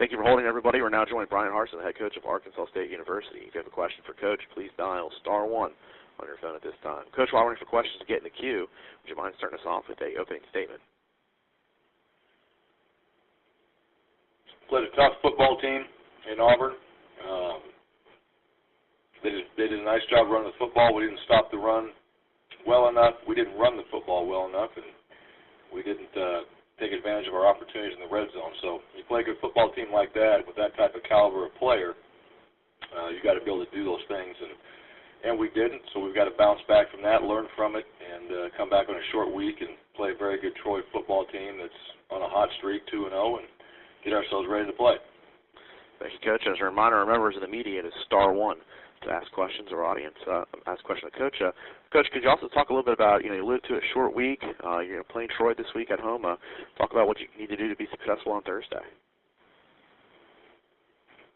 Thank you for holding, everybody. We're now joined by Bryan Harsin, the head coach of Arkansas State University. If you have a question for Coach, please dial *1 on your phone at this time. Coach, while we're waiting for questions to get in the queue, would you mind starting us off with an opening statement? Played a tough football team in Auburn. They did a nice job running the football. We didn't stop the run well enough. We didn't run the football well enough, and we didn't take advantage of our opportunities in the red zone. So you play a good football team like that with that type of caliber of player, you got to be able to do those things, and we didn't. So we've got to bounce back from that, learn from it, and come back on a short week and play a very good Troy football team that's on a hot streak, 2-0, and get ourselves ready to play. Thank you, Coach. As a reminder, our members of the media, it is *1 to ask questions, or audience ask questions to Coach. Coach, could you also talk a little bit about, you alluded to a short week, you're playing Troy this week at home. Talk about what you need to do to be successful on Thursday.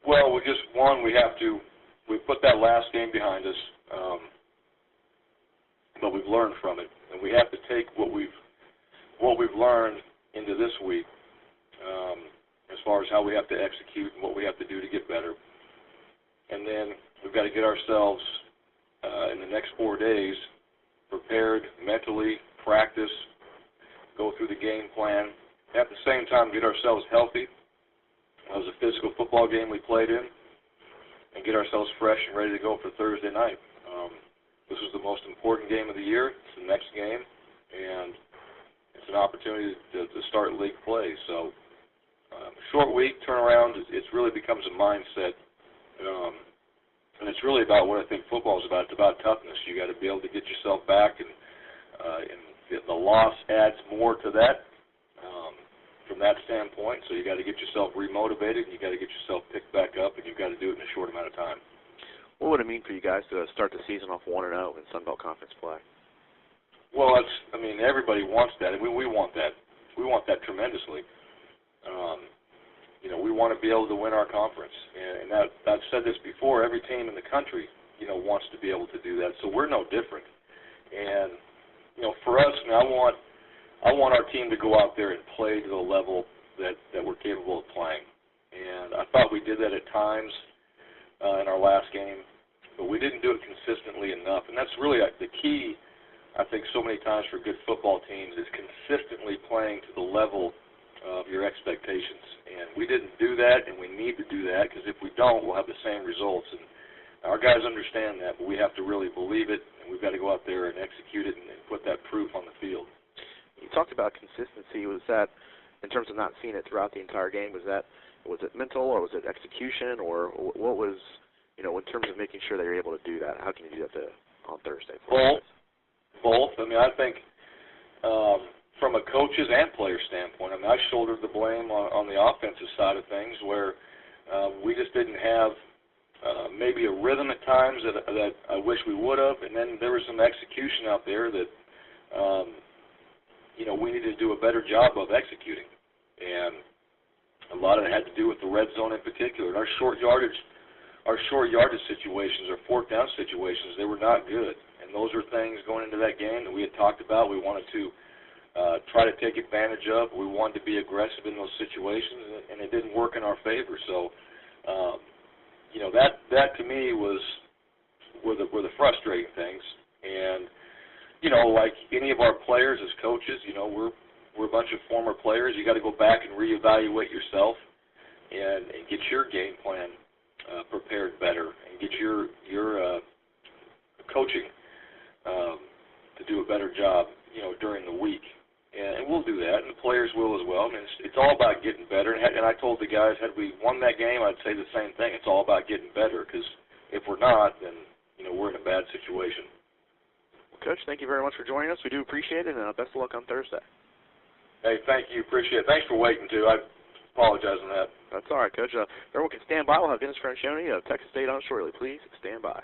Well, we just, we put that last game behind us, but we've learned from it, and we have to take what we've learned into this week, as far as how we have to execute and what we have to do to get better. And then we've got to get ourselves, in the next 4 days, prepared mentally, practice, go through the game plan. At the same time, get ourselves healthy. It was a physical football game we played in, and get ourselves fresh and ready to go for Thursday night. This is the most important game of the year. It's the next game, and it's an opportunity to start league play. So, short week, turnaround, it really becomes a mindset. And it's really about what I think football is about. It's about toughness. You got to be able to get yourself back, and the loss adds more to that from that standpoint. So you got to get yourself remotivated, and you got to get yourself picked back up, and you've got to do it in a short amount of time. What would it mean for you guys to start the season off 1-0 in Sun Belt Conference play? Well, everybody wants that, and we want that. We want that tremendously. We want to be able to win our conference, and I've said this before. Every team in the country, wants to be able to do that. So we're no different. And for us, I want our team to go out there and play to the level that we're capable of playing. And I thought we did that at times in our last game, but we didn't do it consistently enough. And that's really the key, I think, so many times for good football teams is consistently playing to the level of your expectations. And we didn't do that, and we need to do that, because if we don't, we'll have the same results. And our guys understand that, but we have to really believe it, and we've got to go out there and execute it and put that proof on the field. You talked about consistency. Was that, in terms of not seeing it throughout the entire game, was it mental, or was it execution, or what was, in terms of making sure that you're able to do that? How can you do that on Thursday? Both. I think from a coach's and player standpoint, I shouldered the blame on the offensive side of things, where we just didn't have maybe a rhythm at times that I wish we would have, and then there was some execution out there that we needed to do a better job of executing, and a lot of it had to do with the red zone in particular. And our short yardage situations, or fourth down situations, they were not good, and those are things going into that game that we had talked about. We wanted to try to take advantage of. We wanted to be aggressive in those situations, and it didn't work in our favor. So, that to me were the frustrating things. And like any of our players as coaches, we're a bunch of former players. You got to go back and reevaluate yourself and get your game plan prepared better, and get your coaching to do a better job, during the week. And we'll do that, and the players will as well. It's all about getting better. And I told the guys, had we won that game, I'd say the same thing. It's all about getting better, because if we're not, then we're in a bad situation. Well, Coach, thank you very much for joining us. We do appreciate it, and best of luck on Thursday. Hey, thank you. Appreciate it. Thanks for waiting, too. I apologize on that. That's all right, Coach. Everyone can stand by. We'll have Dennis Franchione of Texas State on shortly. Please stand by.